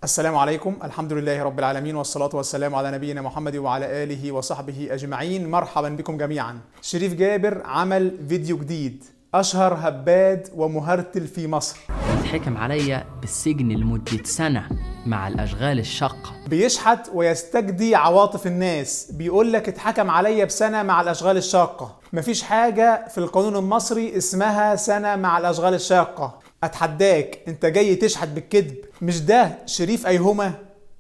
السلام عليكم. الحمد لله رب العالمين، والصلاة والسلام على نبينا محمد وعلى آله وصحبه أجمعين. مرحبا بكم جميعا. شريف جابر عمل فيديو جديد، أشهر هباد ومهرتل في مصر. اتحكم عليا بالسجن لمدة سنة مع الأشغال الشاقة. بيشحت ويستجدي عواطف الناس، بيقولك اتحكم عليا بسنة مع الأشغال الشاقة. مفيش حاجة في القانون المصري اسمها سنة مع الأشغال الشاقة. أتحداك، انت جاي تشحت بالكذب. مش ده شريف أيهما؟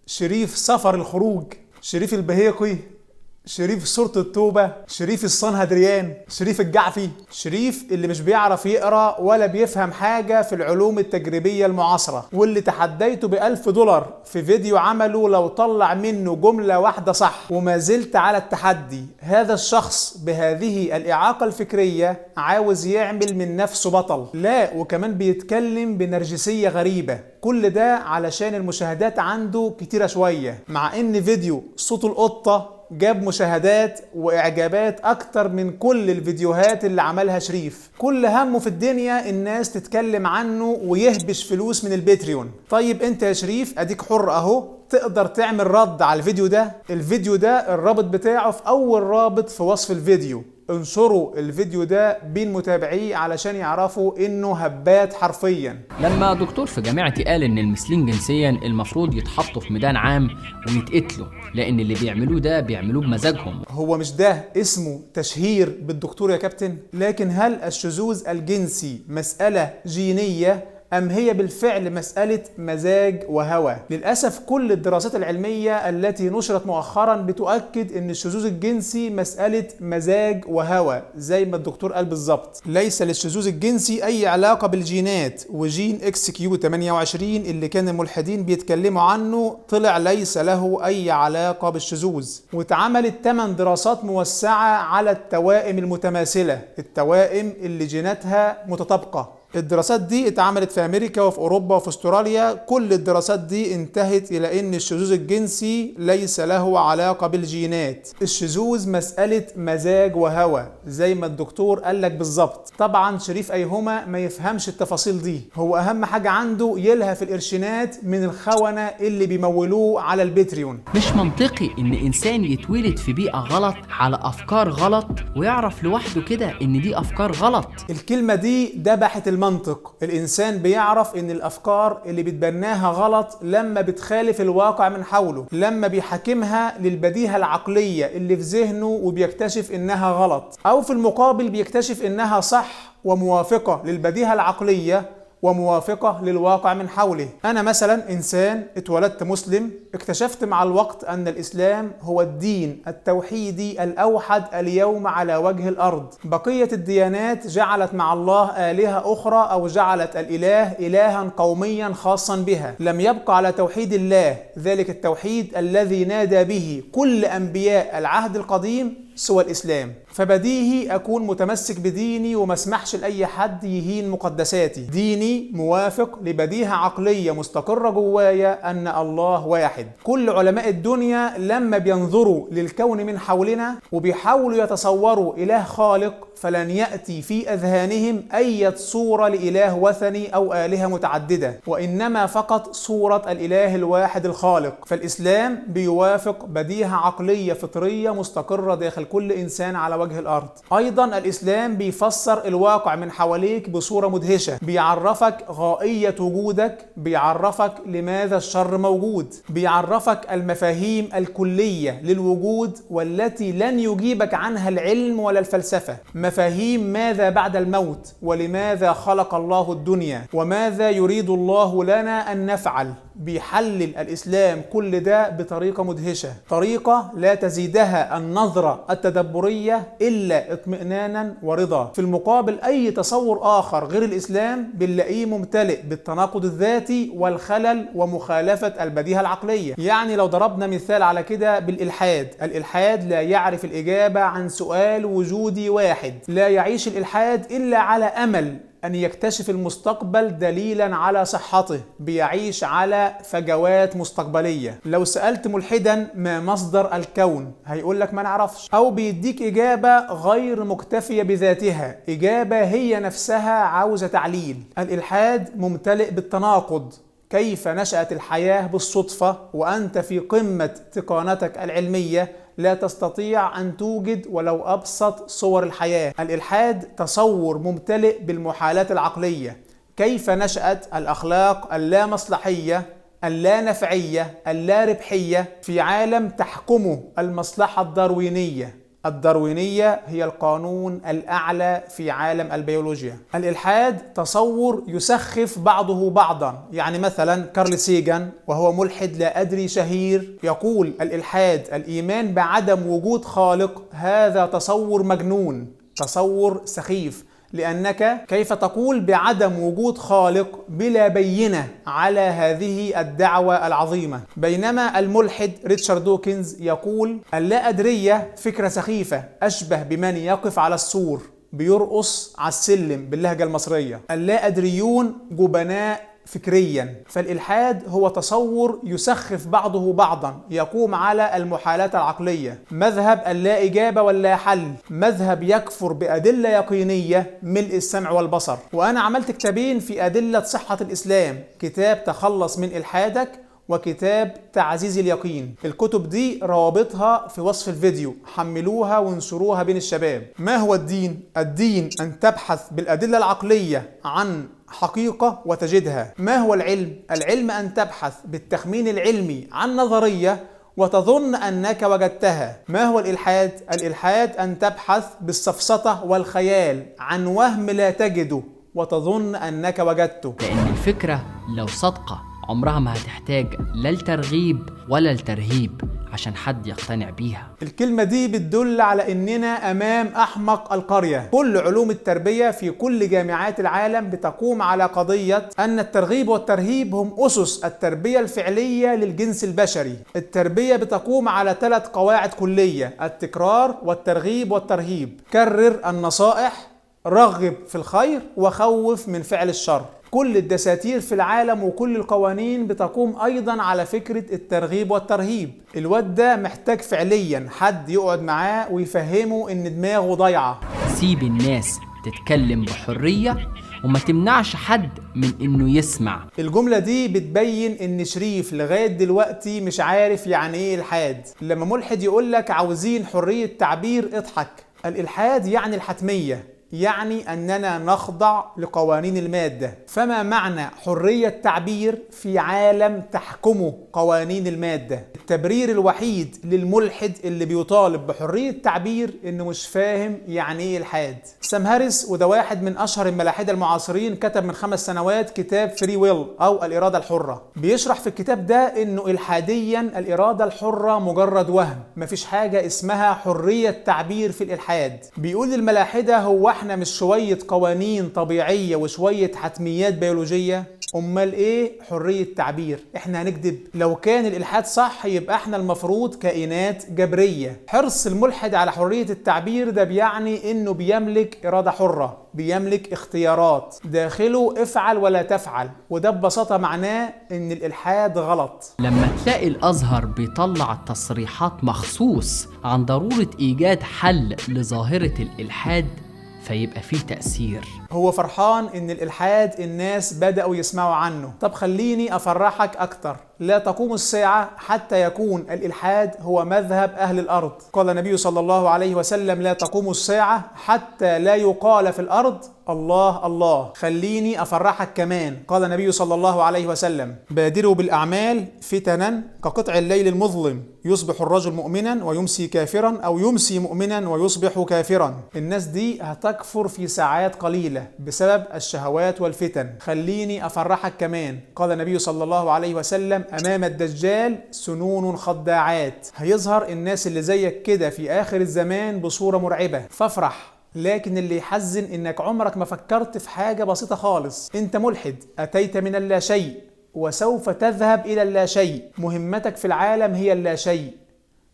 شريف سفر الخروج، شريف البهيقي، شريف صورة التوبة، شريف الصنهدريان، شريف الجعفي، شريف اللي مش بيعرف يقرأ ولا بيفهم حاجة في العلوم التجريبية المعاصرة، واللي تحديته ب$1000 في فيديو عمله لو طلع منه جملة واحدة صح، وما زلت على التحدي. هذا الشخص بهذه الإعاقة الفكرية عاوز يعمل من نفسه بطل، لا وكمان بيتكلم بنرجسية غريبة. كل ده علشان المشاهدات عنده كتيرة شوية، مع ان فيديو صوت القطة جاب مشاهدات واعجابات اكتر من كل الفيديوهات اللي عملها شريف. كل همه في الدنيا الناس تتكلم عنه ويهبش فلوس من الباتريون. طيب انت يا شريف اديك حر اهو، تقدر تعمل رد على الفيديو ده. الفيديو ده الرابط بتاعه في اول رابط في وصف الفيديو. انشروا الفيديو ده بين متابعيه علشان يعرفوا انه هبات حرفيا. لما دكتور في جامعتي قال ان المثلين جنسيا المفروض يتحطوا في ميدان عام ويتقتلوا، لان اللي بيعملوه ده بيعملوه بمزاجهم. هو مش ده اسمه تشهير بالدكتور يا كابتن؟ لكن هل الشذوذ الجنسي مسألة جينية أم هي بالفعل مسألة مزاج وهوى؟ للأسف كل الدراسات العلمية التي نشرت مؤخرا بتؤكد أن الشذوذ الجنسي مسألة مزاج وهوى، زي ما الدكتور قال بالظبط. ليس للشذوذ الجنسي أي علاقة بالجينات، وجين XQ28 اللي كان الملحدين بيتكلموا عنه طلع ليس له أي علاقة بالشذوذ. واتعملت 8 دراسات موسعة على التوائم المتماثلة، التوائم اللي جيناتها متطابقة. الدراسات دي اتعملت في امريكا وفي اوروبا وفي استراليا. كل الدراسات دي انتهت الى ان الشذوذ الجنسي ليس له علاقة بالجينات. الشذوذ مسألة مزاج وهوى زي ما الدكتور قال لك بالظبط. طبعا شريف ايهما ما يفهمش التفاصيل دي، هو اهم حاجة عنده يلهى في القرشينات من الخونة اللي بيمولوه على الباتريون. مش منطقي ان انسان يتولد في بيئة غلط على افكار غلط ويعرف لوحده كده ان دي افكار غلط. الكلمة دي دبحت المنطق. الإنسان بيعرف إن الأفكار اللي بتبناها غلط لما بتخالف الواقع من حوله، لما بيحاكمها للبديهة العقلية اللي في ذهنه وبيكتشف إنها غلط، أو في المقابل بيكتشف إنها صح وموافقة للبديهة العقلية وموافقة للواقع من حوله. أنا مثلا إنسان اتولدت مسلم، اكتشفت مع الوقت أن الإسلام هو الدين التوحيدي الأوحد اليوم على وجه الأرض. بقية الديانات جعلت مع الله آلهة أخرى، أو جعلت الإله إلها قوميا خاصا بها. لم يبقى على توحيد الله، ذلك التوحيد الذي نادى به كل أنبياء العهد القديم، سوى الإسلام. فبديهي أكون متمسك بديني وما اسمحش لأي حد يهين مقدساتي. ديني موافق لبديهة عقلية مستقرة جوايا أن الله واحد. كل علماء الدنيا لما بينظروا للكون من حولنا وبيحاولوا يتصوروا إله خالق، فلن يأتي في أذهانهم أي صورة لإله وثني أو آلهة متعددة، وإنما فقط صورة الإله الواحد الخالق. فالإسلام بيوافق بديهة عقلية فطرية مستقرة داخل كل إنسان على وجه الأرض. أيضا الإسلام بيفسر الواقع من حواليك بصورة مدهشة، بيعرفك غائية وجودك، بيعرفك لماذا الشر موجود، بيعرفك المفاهيم الكلية للوجود والتي لن يجيبك عنها العلم ولا الفلسفة. مفاهيم ماذا بعد الموت، ولماذا خلق الله الدنيا، وماذا يريد الله لنا أن نفعل. بيحلل الإسلام كل ده بطريقة مدهشة، طريقة لا تزيدها النظرة التدبرية إلا اطمئنانا ورضا. في المقابل أي تصور آخر غير الإسلام بنلاقيه ممتلئ بالتناقض الذاتي والخلل ومخالفة البديهة العقلية. يعني لو ضربنا مثال على كده بالإلحاد، الإلحاد لا يعرف الإجابة عن سؤال وجودي واحد. لا يعيش الإلحاد إلا على أمل أن يكتشف المستقبل دليلا على صحته، بيعيش على فجوات مستقبلية. لو سألت ملحدا ما مصدر الكون هيقول لك ما نعرفش، أو بيديك إجابة غير مكتفية بذاتها، إجابة هي نفسها عاوزة تعليل. الإلحاد ممتلئ بالتناقض، كيف نشأت الحياة بالصدفة وأنت في قمة تقانتك العلمية لا تستطيع أن توجد ولو أبسط صور الحياة. الإلحاد تصور ممتلئ بالمحالات العقلية. كيف نشأت الأخلاق اللامصلحية اللا نفعية اللا ربحية في عالم تحكمه المصلحة الداروينية. الداروينية هي القانون الأعلى في عالم البيولوجيا. الإلحاد تصور يسخف بعضه بعضا. يعني مثلا كارل سيجان وهو ملحد لا أدري شهير يقول الإلحاد الإيمان بعدم وجود خالق هذا تصور مجنون، تصور سخيف، لأنك كيف تقول بعدم وجود خالق بلا بينة على هذه الدعوة العظيمة؟ بينما الملحد ريتشارد دوكنز يقول اللا أدرية فكرة سخيفة أشبه بمن يقف على السور بيرقص على السلم باللهجة المصرية. اللا أدريون جبناء فكريا. فالإلحاد هو تصور يسخف بعضه بعضا، يقوم على المحالات العقلية، مذهب اللا إجابة واللا حل، مذهب يكفر بأدلة يقينية ملء السمع والبصر. وأنا عملت كتابين في أدلة صحة الإسلام، كتاب تخلص من إلحادك وكتاب تعزيز اليقين. الكتب دي روابطها في وصف الفيديو، حملوها وانشروها بين الشباب. ما هو الدين؟ الدين أن تبحث بالأدلة العقلية عن حقيقة وتجدها. ما هو العلم؟ العلم أن تبحث بالتخمين العلمي عن نظرية وتظن أنك وجدتها. ما هو الإلحاد؟ الإلحاد أن تبحث بالسفسطة والخيال عن وهم لا تجده وتظن أنك وجدته. لأن الفكرة لو صادقة عمرها ما هتحتاج لا الترغيب ولا الترهيب عشان حد يقتنع بيها. الكلمة دي بتدل على إننا أمام أحمق القرية. كل علوم التربية في كل جامعات العالم بتقوم على قضية أن الترغيب والترهيب هم أسس التربية الفعلية للجنس البشري. التربية بتقوم على 3 قواعد كلية: التكرار والترغيب والترهيب. كرر النصائح، رغب في الخير، وخوف من فعل الشر. كل الدساتير في العالم وكل القوانين بتقوم أيضا على فكرة الترغيب والترهيب. الواد ده محتاج فعليا حد يقعد معاه ويفهمه إن دماغه ضايعة. سيب الناس تتكلم بحرية وما تمنعش حد من إنه يسمع. الجملة دي بتبين إن شريف لغاية دلوقتي مش عارف يعني إيه إلحاد. لما ملحد يقولك عاوزين حرية تعبير اضحك. الإلحاد يعني الحتمية، يعني أننا نخضع لقوانين المادة. فما معنى حرية تعبير في عالم تحكمه قوانين المادة؟ التبرير الوحيد للملحد اللي بيطالب بحرية تعبير إنه مش فاهم يعني إيه إلحاد. سام هاريس، وده واحد من أشهر الملاحدة المعاصرين، كتب من 5 سنوات كتاب فري ويل أو الإرادة الحرة. بيشرح في الكتاب ده إنه إلحاديا الإرادة الحرة مجرد وهم، مفيش حاجة اسمها حرية تعبير في الإلحاد. بيقول للملاحدة هو احنا مش شوية قوانين طبيعية وشوية حتميات بيولوجية؟ امال ايه حرية تعبير؟ احنا هنكذب؟ لو كان الالحاد صح يبقى احنا المفروض كائنات جبرية. حرص الملحد على حرية التعبير ده بيعني انه بيملك ارادة حرة، بيملك اختيارات، داخله افعل ولا تفعل، وده ببساطة معناه ان الالحاد غلط. لما تلاقي الازهر بيطلع تصريحات مخصوص عن ضرورة ايجاد حل لظاهرة الالحاد فيبقى فيه تأثير. هو فرحان ان الالحاد الناس بدأوا يسمعوا عنه. طب خليني افرحك اكتر، لا تقوم الساعة حتى يكون الالحاد هو مذهب اهل الارض. قال النبي صلى الله عليه وسلم لا تقوم الساعة حتى لا يقال في الارض الله الله. خليني افرحك كمان، قال النبي صلى الله عليه وسلم بادروا بالاعمال فتنا كقطع الليل المظلم، يصبح الرجل مؤمنا ويمسي كافرا او يمسي مؤمنا ويصبح كافرا. الناس دي هتكفر في ساعات قليلة بسبب الشهوات والفتن. خليني أفرحك كمان، قال النبي صلى الله عليه وسلم أمام الدجال سنون خداعات. هيظهر الناس اللي زيك كده في آخر الزمان بصورة مرعبة، فافرح. لكن اللي يحزن إنك عمرك ما فكرت في حاجة بسيطة خالص. أنت ملحد، أتيت من اللا شيء وسوف تذهب إلى اللا شيء. مهمتك في العالم هي اللا شيء.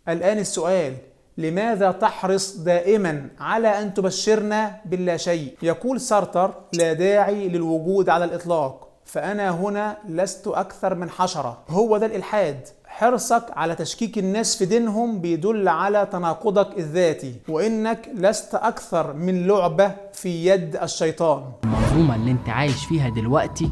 الآن السؤال، لماذا تحرص دائما على أن تبشرنا باللا شيء؟ يقول سارتر لا داعي للوجود على الإطلاق، فأنا هنا لست أكثر من حشرة. هو ده الإلحاد. حرصك على تشكيك الناس في دينهم بيدل على تناقضك الذاتي، وإنك لست أكثر من لعبة في يد الشيطان. المنظومة اللي انت عايش فيها دلوقتي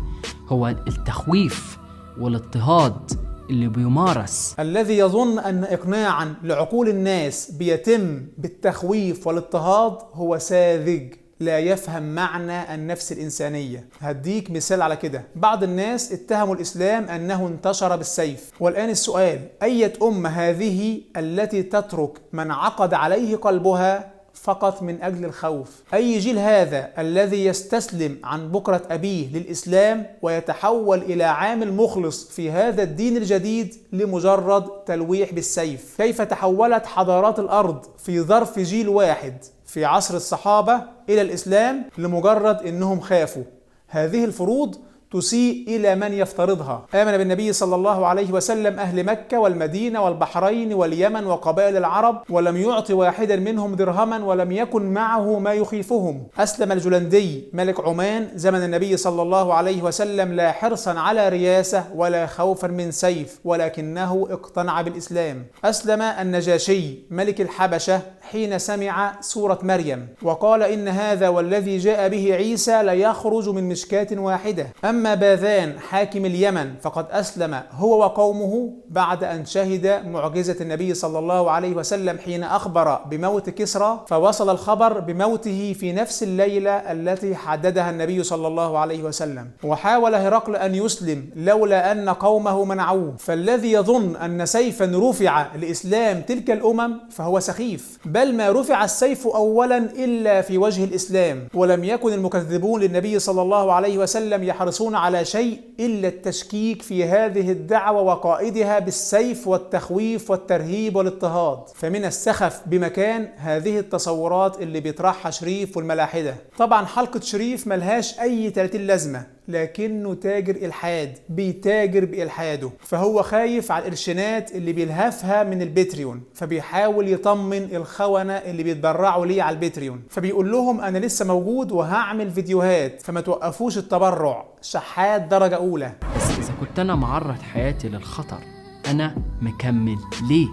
هو التخويف والاضطهاد اللي بيمارس. الذي يظن أن إقناعا لعقول الناس بيتم بالتخويف والاضطهاد هو ساذج، لا يفهم معنى النفس الإنسانية. هديك مثال على كده. بعض الناس اتهموا الإسلام أنه انتشر بالسيف، والآن السؤال: أية أمة هذه التي تترك من عقد عليه قلبها فقط من أجل الخوف؟ أي جيل هذا الذي يستسلم عن بكرة أبيه للإسلام ويتحول إلى عامل مخلص في هذا الدين الجديد لمجرد تلويح بالسيف؟ كيف تحولت حضارات الأرض في ظرف جيل واحد في عصر الصحابة إلى الإسلام لمجرد أنهم خافوا؟ هذه الفروض تسيء إلى من يفترضها. آمن بالنبي صلى الله عليه وسلم أهل مكة والمدينة والبحرين واليمن وقبائل العرب، ولم يعط واحدا منهم درهما ولم يكن معه ما يخيفهم. أسلم الجلندي ملك عمان زمن النبي صلى الله عليه وسلم لا حرصا على رياسة ولا خوفا من سيف، ولكنه اقتنع بالإسلام. أسلم النجاشي ملك الحبشة حين سمع سورة مريم وقال: إن هذا والذي جاء به عيسى ليخرج من مشكاة واحدة. أما باذان حاكم اليمن فقد أسلم هو وقومه بعد أن شهد معجزة النبي صلى الله عليه وسلم حين أخبر بموت كسرى، فوصل الخبر بموته في نفس الليلة التي حددها النبي صلى الله عليه وسلم. وحاول هرقل أن يسلم لولا أن قومه منعوه. فالذي يظن أن سيفا رفع لإسلام تلك الأمم فهو سخيف، بل ما رفع السيف أولا إلا في وجه الإسلام. ولم يكن المكذبون للنبي صلى الله عليه وسلم يحرصون على شيء إلا التشكيك في هذه الدعوة وقائدها بالسيف والتخويف والترهيب والاضطهاد. فمن السخف بمكان هذه التصورات اللي بيطرحها شريف والملاحدة. طبعا حلقة شريف ملهاش أي 30 لازمة، لكنه تاجر إلحاد، بيتاجر بإلحاده. فهو خايف على القرشينات اللي بيلهفها من البتريون، فبيحاول يطمن الخونة اللي بيتبرعوا ليه على البتريون، فبيقول لهم أنا لسه موجود وهعمل فيديوهات فما توقفوش التبرع. شحات درجة أولى. بس إذا كنت أنا معرض حياتي للخطر، أنا مكمل ليه؟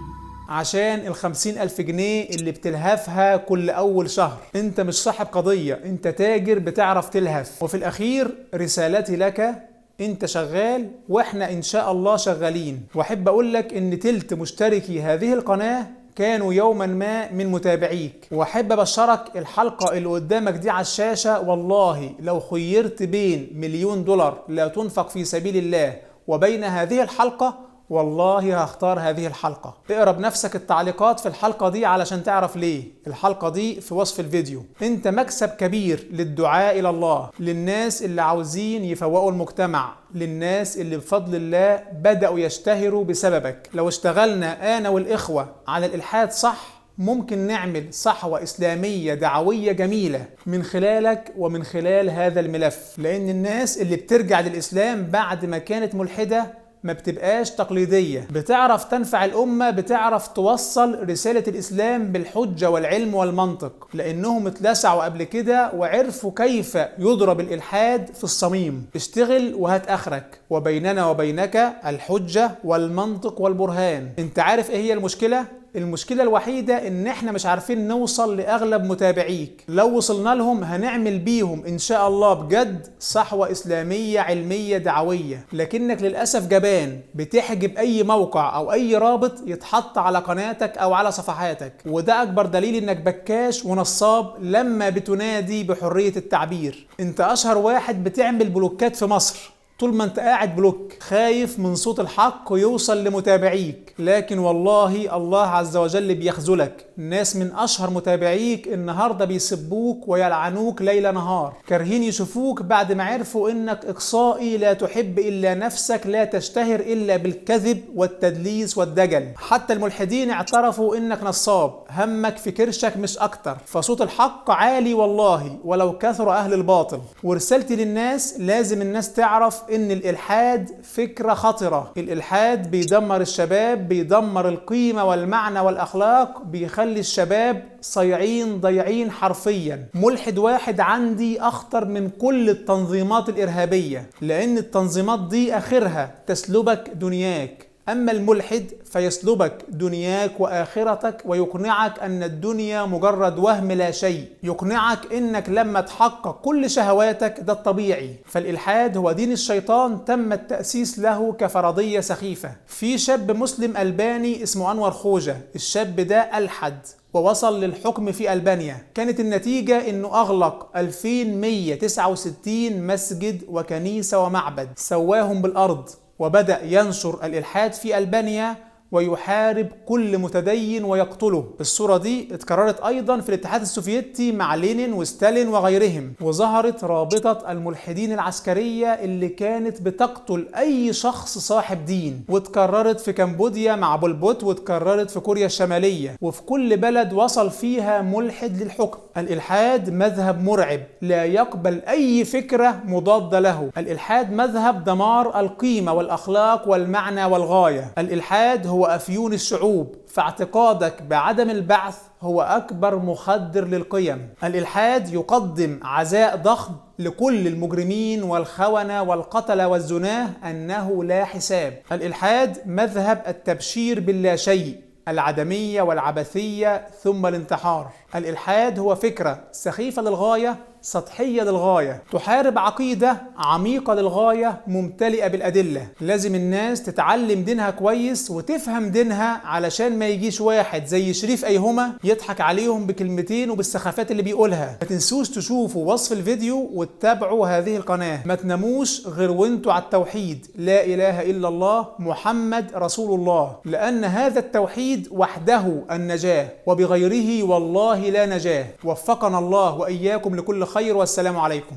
عشان 50,000 جنيه اللي بتلهفها كل أول شهر. أنت مش صاحب قضية، أنت تاجر بتعرف تلهف. وفي الأخير رسالتي لك: أنت شغال وإحنا إن شاء الله شغالين. وأحب أقول لك إن تلت مشتركي هذه القناة كانوا يوما ما من متابعيك. وأحب أبشرك الحلقة اللي قدامك دي على الشاشة والله لو خيرت بين $1,000,000 لا تنفق في سبيل الله وبين هذه الحلقة والله هختار هذه الحلقة. اقرا بنفسك التعليقات في الحلقة دي علشان تعرف ليه. الحلقة دي في وصف الفيديو. انت مكسب كبير للدعاء الى الله، للناس اللي عاوزين يفوقوا المجتمع، للناس اللي بفضل الله بدأوا يشتهروا بسببك. لو اشتغلنا انا والاخوة على الالحاد صح، ممكن نعمل صحوة إسلامية دعوية جميلة من خلالك ومن خلال هذا الملف. لأن الناس اللي بترجع للإسلام بعد ما كانت ملحدة ما بتبقاش تقليدية، بتعرف تنفع الأمة، بتعرف توصل رسالة الإسلام بالحجة والعلم والمنطق، لأنهم اتلسعوا قبل كده وعرفوا كيف يضرب الإلحاد في الصميم. اشتغل وهات آخرك، وبيننا وبينك الحجة والمنطق والبرهان. انت عارف ايه هي المشكلة؟ المشكلة الوحيدة ان احنا مش عارفين نوصل لأغلب متابعيك. لو وصلنا لهم هنعمل بيهم ان شاء الله بجد صحوة إسلامية علمية دعوية، لكنك للأسف جبان بتحجب اي موقع او اي رابط يتحط على قناتك او على صفحاتك. وده اكبر دليل انك بكاش ونصاب لما بتنادي بحرية التعبير. انت اشهر واحد بتعمل بلوكات في مصر. طول ما انت قاعد بلوك خايف من صوت الحق ويوصل لمتابعيك، لكن والله الله عز وجل بيخذلك. ناس من اشهر متابعيك النهارده بيسبوك ويلعنوك ليل نهار، كارهين يشوفوك بعد ما عرفوا انك اقصائي لا تحب الا نفسك، لا تشتهر الا بالكذب والتدليس والدجل. حتى الملحدين اعترفوا انك نصاب، همك في كرشك مش اكتر. فصوت الحق عالي والله ولو كثر اهل الباطل. ورسالتي للناس: لازم الناس تعرف ان الالحاد فكرة خطرة. الالحاد بيدمر الشباب، بيدمر القيمة والمعنى والاخلاق، بيخلي الشباب صيعين ضيعين حرفيا. ملحد واحد عندي اخطر من كل التنظيمات الارهابية، لان التنظيمات دي اخرها تسلبك دنياك. أما الملحد فيسلبك دنياك وآخرتك ويقنعك أن الدنيا مجرد وهم لا شيء، يقنعك أنك لما تحقق كل شهواتك ده الطبيعي. فالإلحاد هو دين الشيطان تم التأسيس له كفرضية سخيفة. في شاب مسلم ألباني اسمه أنور خوجة، الشاب ده ألحد ووصل للحكم في ألبانيا. كانت النتيجة انه اغلق 2169 مسجد وكنيسة ومعبد، سواهم بالارض، وبدأ ينشر الالحاد في ألبانيا ويحارب كل متدين ويقتله. الصورة دي اتكررت ايضا في الاتحاد السوفيتي مع لينين وستالين وغيرهم، وظهرت رابطة الملحدين العسكرية اللي كانت بتقتل اي شخص صاحب دين، واتكررت في كمبوديا مع بول بوت، واتكررت في كوريا الشمالية، وفي كل بلد وصل فيها ملحد للحكم. الالحاد مذهب مرعب لا يقبل اي فكرة مضادة له. الالحاد مذهب دمار القيمة والاخلاق والمعنى والغاية. الالحاد هو أفيون الشعوب، فاعتقادك بعدم البعث هو أكبر مخدر للقيم. الإلحاد يقدم عزاء ضخم لكل المجرمين والخونة والقتلة والزناه أنه لا حساب. الإلحاد مذهب التبشير باللا شيء، العدمية والعبثية ثم الانتحار. الإلحاد هو فكرة سخيفة للغاية، سطحية للغاية، تحارب عقيدة عميقة للغاية ممتلئة بالأدلة. لازم الناس تتعلم دينها كويس وتفهم دينها، علشان ما يجيش واحد زي شريف أيهما يضحك عليهم بكلمتين وبالسخافات اللي بيقولها. ما تنسوش تشوفوا وصف الفيديو وتتابعوا هذه القناة. ما تناموش غير وانتوا على التوحيد، لا إله إلا الله محمد رسول الله، لأن هذا التوحيد وحده النجاة، وبغيره والله لا نجاة. وفقنا الله وإياكم لكل خير، والسلام عليكم.